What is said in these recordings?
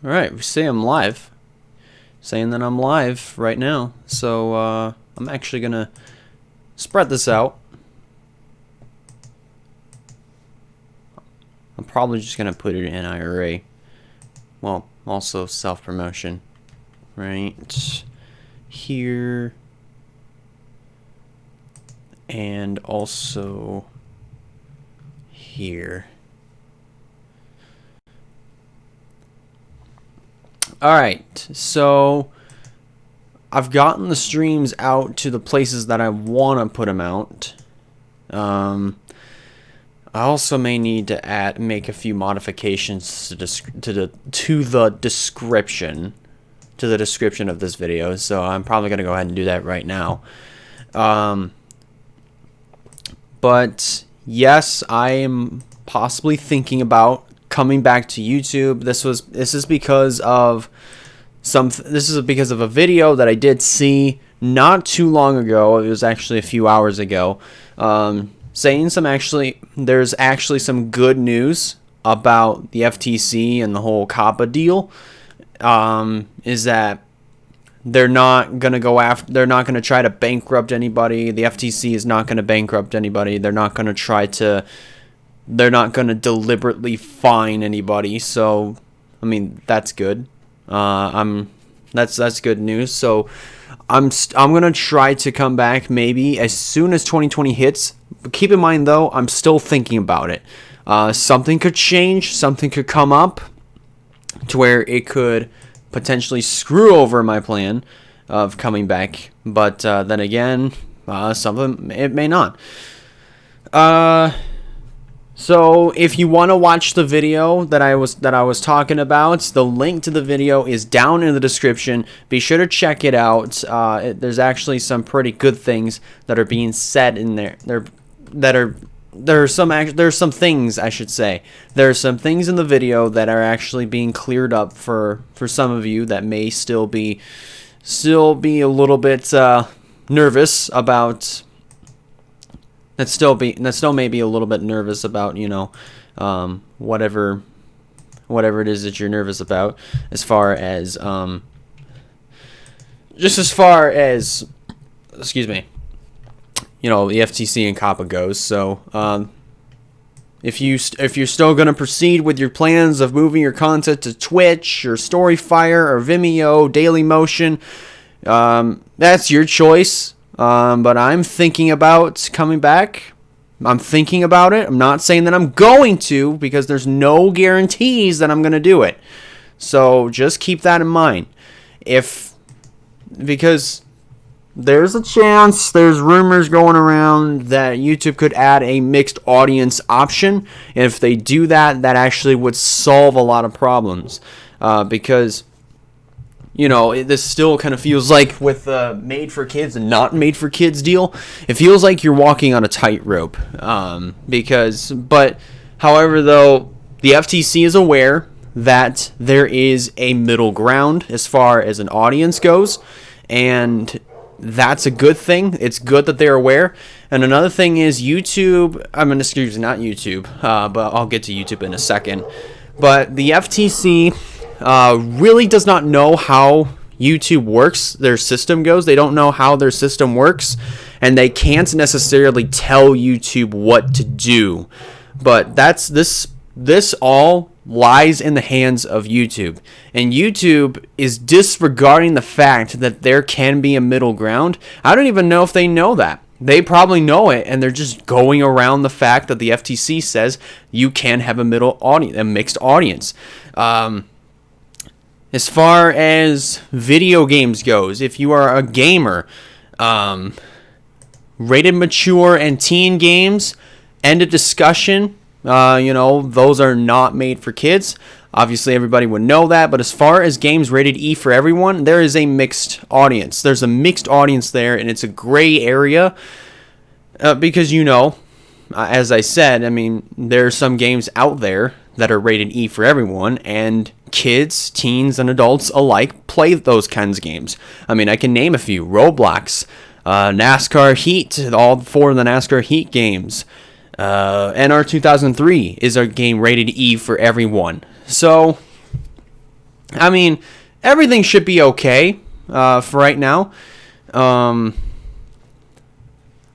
Alright, we say I'm live. Saying that I'm live right now. So, I'm actually gonna spread this out. I'm probably just gonna put it in IRA. Well, also self-promotion. Right here. And also here. Alright, so I've gotten the streams out to the places that I want to put them out. I also may need to make a few modifications to the description of this video. So I'm probably gonna go ahead and do that right now. But yes, I am possibly thinking about coming back to YouTube. This is because of a video that I did see not too long ago. It was actually a few hours ago. There's actually some good news about the FTC and the whole COPPA deal. Is that they're not gonna try to bankrupt anybody. The FTC is not gonna bankrupt anybody. They're not gonna deliberately fine anybody. So, I mean, that's good. That's good news. So, I'm gonna try to come back maybe as soon as 2020 hits. But keep in mind though, I'm still thinking about it. Something could change. Something could come up to where it could potentially screw over my plan of coming back. But then again, something it may not. So if you want to watch the video that I was talking about, the link to the video is down in the description. Be sure to check it out. There's actually some pretty good things that are being said in there. There's some things, I should say. There are some things in the video that are actually being cleared up for some of you that may still be a little bit nervous about. That still may be a little bit nervous about, whatever it is that you're nervous about, as far as excuse me, the FTC and COPPA goes. So if you're still gonna proceed with your plans of moving your content to Twitch or Storyfire or Vimeo, Dailymotion, that's your choice. But I'm thinking about coming back. I'm thinking about it. I'm not saying that I'm going to, because there's no guarantees that I'm going to do it. So just keep that in mind. Because there's a chance, there's rumors going around that YouTube could add a mixed audience option. And if they do that, that actually would solve a lot of problems. Because this still kind of feels like with made for kids and not made for kids deal, it feels like you're walking on a tightrope. However, though, the FTC is aware that there is a middle ground as far as an audience goes, and that's a good thing. It's good that they're aware. And another thing is YouTube. Not YouTube, but I'll get to YouTube in a second. But the FTC really does not know how YouTube works, their system goes. They don't know how their system works, and they can't necessarily tell YouTube what to do. But this all lies in the hands of YouTube. And YouTube is disregarding the fact that there can be a middle ground. I don't even know if they know that. They probably know it, and they're just going around the fact that the FTC says you can have a mixed audience. As far as video games goes, if you are a gamer, rated mature and teen games, end of discussion. Those are not made for kids. Obviously, everybody would know that. But as far as games rated E for everyone, there is a mixed audience. There's a mixed audience there, and it's a gray area. Because, as I said, there are some games out there that are rated E for everyone, and kids, teens, and adults alike play those kinds of games. I can name a few. Roblox, NASCAR Heat, all 4 of the NASCAR Heat games. NR 2003 is a game rated E for everyone. So I mean, everything should be okay for right now. For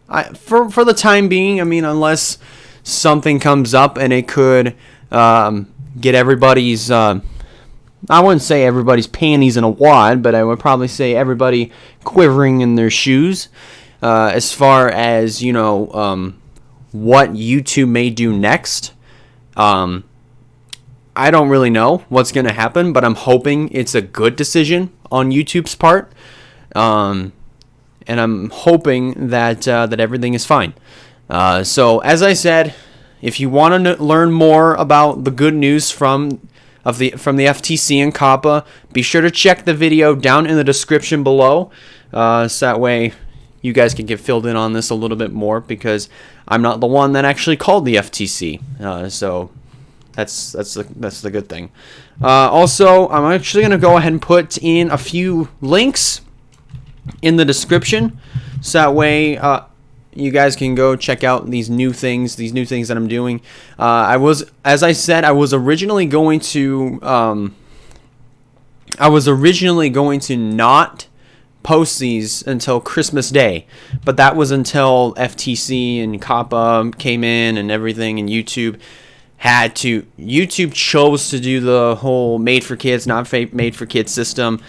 the time being, I mean, unless something comes up and it could get everybody's, I wouldn't say everybody's panties in a wad, but I would probably say everybody quivering in their shoes as far as, what YouTube may do next. I don't really know what's going to happen, but I'm hoping it's a good decision on YouTube's part. And I'm hoping that everything is fine. So as I said, if you want to learn more about the good news from the FTC and COPPA, be sure to check the video down in the description below. So that way you guys can get filled in on this a little bit more, because I'm not the one that actually called the FTC. So that's the good thing. Also, I'm actually going to go ahead and put in a few links in the description, so that way you guys can go check out these new things that I'm doing. As I said, I was originally going to not post these until Christmas Day, but that was until FTC and COPPA came in and everything, and YouTube chose to do the whole made for kids, not made for kids system.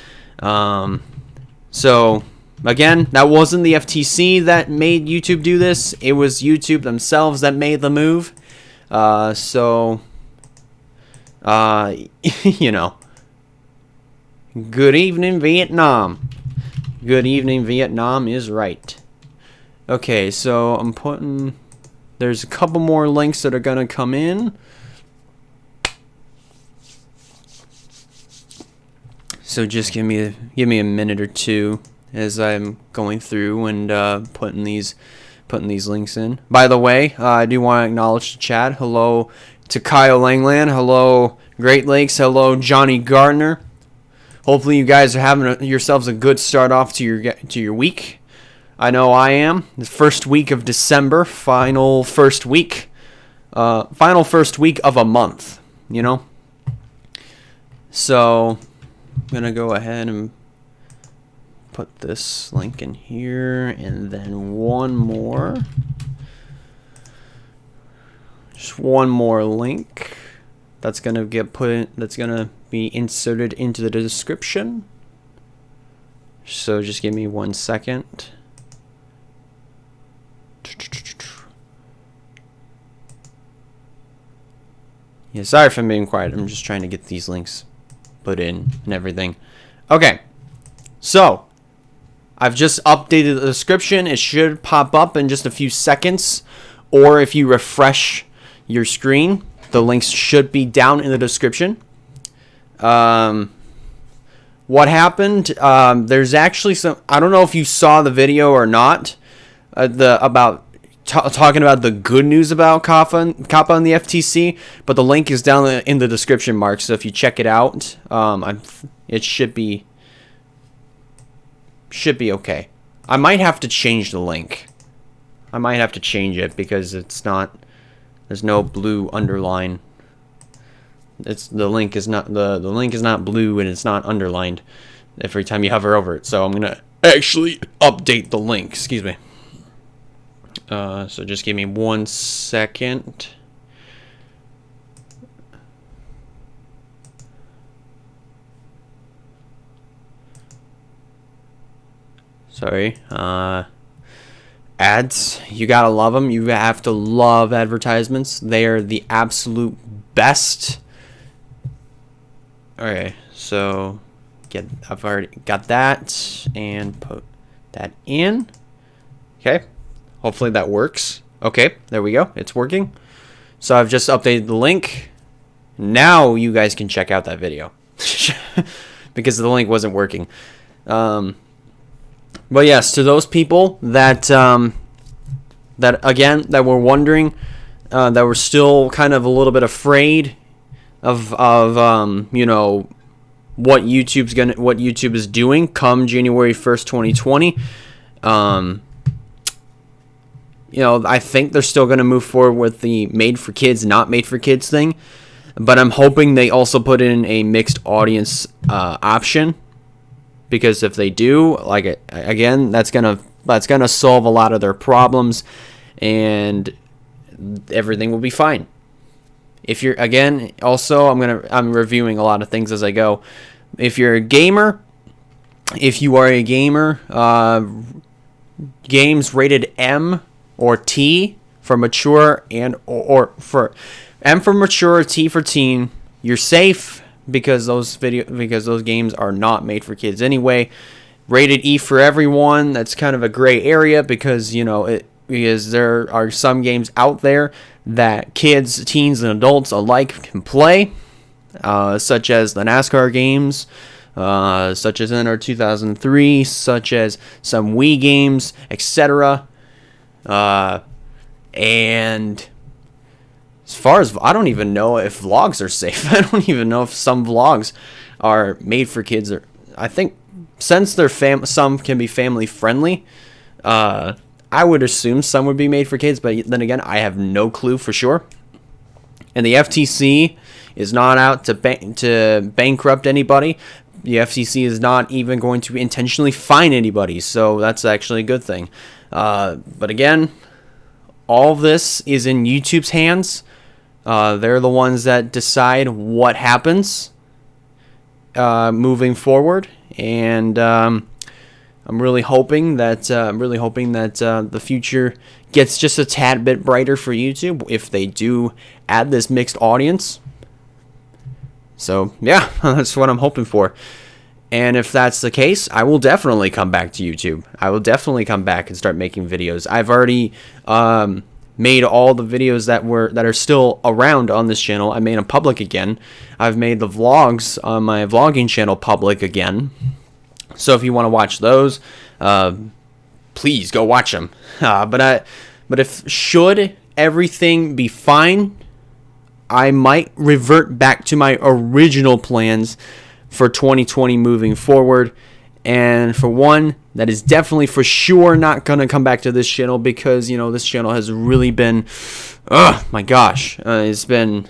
So again, that wasn't the FTC that made YouTube do this. It was YouTube themselves that made the move. Good evening, Vietnam. Good evening, Vietnam is right. Okay, so there's a couple more links that are gonna come in. So just give me a minute or two as I'm going through and putting these links in. By the way, I do want to acknowledge the chat. Hello to Kyle Langland. Hello Great Lakes. Hello Johnny Gardner. Hopefully you guys are having yourselves a good start off to your week. I know I am. The first week of December, final first week of a month. So I'm gonna go ahead and put this link in here, and then just one more link that's gonna be inserted into the description. So just give me 1 second. Yeah, sorry if I'm being quiet. I'm just trying to get these links put in and everything. Okay, so I've just updated the description. It should pop up in just a few seconds, or if you refresh your screen, the links should be down in the description. What happened? There's actually some. I don't know if you saw the video or not. Talking about the good news about COPPA and the FTC, but the link is down in the description, Mark. So if you check it out, it should be okay. I might have to change the link. I might have to change it because it's not. There's no blue underline. The link is not blue and it's not underlined every time you hover over it. So I'm gonna actually update the link. Excuse me. So just give me 1 second. Sorry. Ads, you gotta love them. You have to love advertisements. They are the absolute best. Okay, so I've already got that and put that in. Okay, hopefully that works. Okay, there we go. It's working. So I've just updated the link. Now you guys can check out that video because the link wasn't working. But yes, to those people that were wondering, that were still kind of a little bit afraid of what YouTube is doing come January 1st, 2020. I think they're still going to move forward with the made for kids, not made for kids thing. But I'm hoping they also put in a mixed audience option, because if they do, like, again, that's gonna solve a lot of their problems, and everything will be fine. If you're, again, also I'm reviewing a lot of things as I go. If you're a gamer, if you are a gamer, games rated M or T for mature, and or for M for mature, T for teen, you're safe, because those games are not made for kids anyway. Rated E for everyone, that's kind of a gray area, because because there are some games out there that kids, teens, and adults alike can play, such as the NASCAR games, such as NR 2003, such as some Wii games, etc. And as far as, I don't even know if vlogs are safe. I don't even know if some vlogs are made for kids. Or I think since they're some can be family friendly, I would assume some would be made for kids. But then again, I have no clue for sure. And the FTC is not out to bankrupt anybody. The FTC is not even going to intentionally fine anybody, so that's actually a good thing. But again, all of this is in YouTube's hands. They're the ones that decide what happens moving forward, and I'm really hoping that the future gets just a tad bit brighter for YouTube if they do add this mixed audience. So yeah, that's what I'm hoping for. And if that's the case, I will definitely come back to YouTube. I will definitely come back and start making videos. I've already made all the videos that are still around on this channel. I made them public again. I've made the vlogs on my vlogging channel public again. So if you want to watch those, please go watch them. But if should everything be fine, I might revert back to my original plans for 2020 moving forward. And for one, that is definitely for sure not going to come back to this channel, because, this channel has really been, my gosh, it's been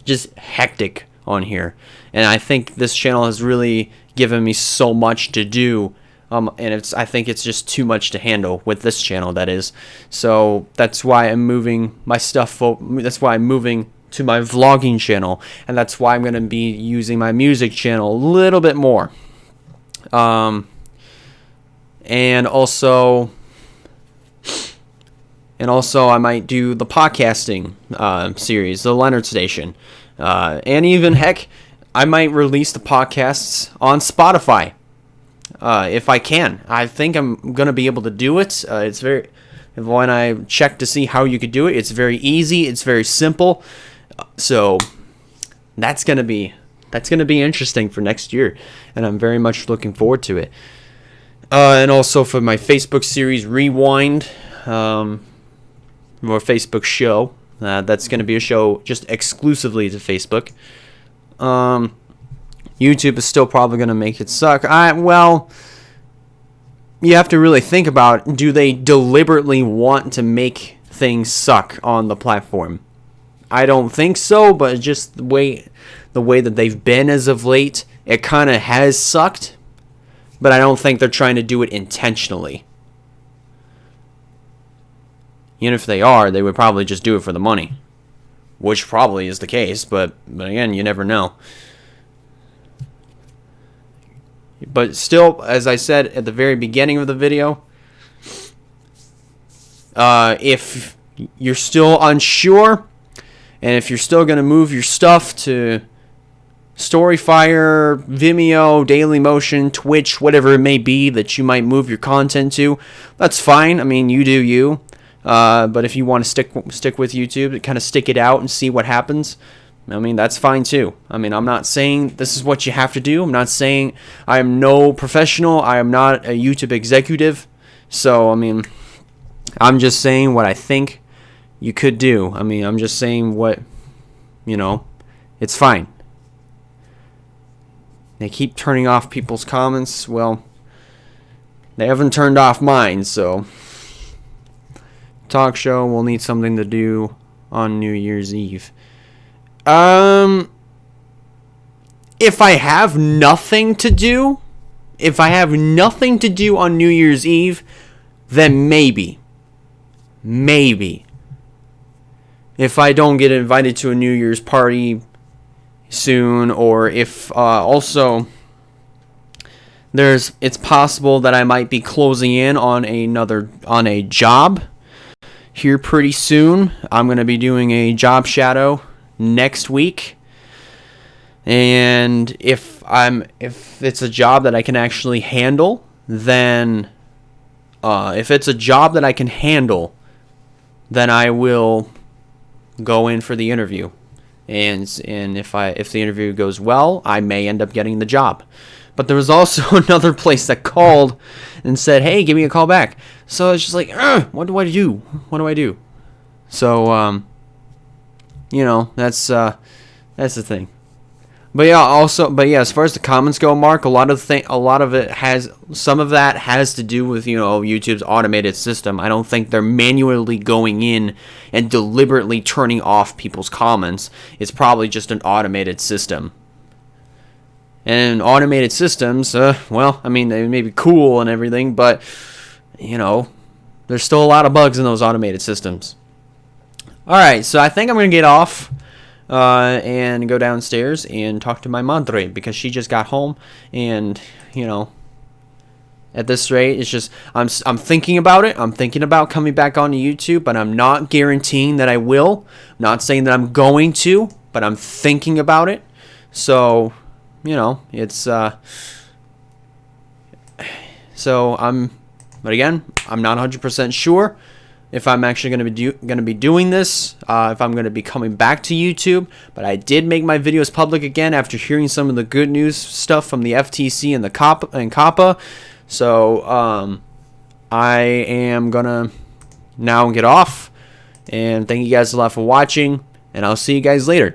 just hectic on here. And I think this channel has really given me so much to do. And I think it's just too much to handle with this channel, that is. So that's why I'm moving my stuff. That's why I'm moving to my vlogging channel, and that's why I'm going to be using my music channel a little bit more. And also I might do the podcasting series, the Leonard Station, and even heck, I might release the podcasts on Spotify. If I can. I think I'm going to be able to do it. When I checked to see how you could do it, it's very easy. It's very simple. So that's going to be interesting for next year, and I'm very much looking forward to it. And also for my Facebook series Rewind, or Facebook show, that's going to be a show just exclusively to Facebook. YouTube is still probably going to make it suck. Well, you have to really think about, do they deliberately want to make things suck on the platform? I don't think so, but just the way that they've been as of late, it kind of has sucked. But I don't think they're trying to do it intentionally. Even if they are, they would probably just do it for the money, which probably is the case. But again, you never know. But still, as I said at the very beginning of the video, if you're still unsure, and if you're still going to move your stuff to Storyfire, Vimeo, Dailymotion, Twitch, whatever it may be that you might move your content to, that's fine. I mean, you do you. But if you want to stick with YouTube, kind of stick it out and see what happens, I mean, that's fine too. I mean, I'm not saying this is what you have to do. I'm not saying I am no professional. I am not a YouTube executive. So, I mean, I'm just saying what I think you could do. I mean, I'm just saying what, it's fine. They keep turning off people's comments. Well, they haven't turned off mine, so talk show will need something to do on New Year's Eve. If I have nothing to do, on New Year's Eve, then maybe. If I don't get invited to a New Year's party soon, or if also it's possible that I might be closing in on a job here pretty soon. I'm going to be doing a job shadow next week. And if it's a job that I can actually handle, then I will go in for the interview. And if the interview goes well, I may end up getting the job. But there was also another place that called and said, "Hey, give me a call back." So it's just like, what do I do? So that's the thing. But yeah, as far as the comments go, Mark, some of that has to do with, YouTube's automated system. I don't think they're manually going in and deliberately turning off people's comments. It's probably just an automated system. And automated systems, they may be cool and everything, but there's still a lot of bugs in those automated systems. All right, so I think I'm gonna get off and go downstairs and talk to my madre, because she just got home, and at this rate, it's just I'm thinking about it. I'm thinking about coming back onto YouTube, but I'm not guaranteeing that I will. I'm not saying that I'm going to, but I'm thinking about it. So it's but again, I'm not 100% sure if I'm actually going to be doing this, if I'm going to be coming back to YouTube. But I did make my videos public again after hearing some of the good news stuff from the FTC and the COPPA. So I am going to now get off. And thank you guys a lot for watching. And I'll see you guys later.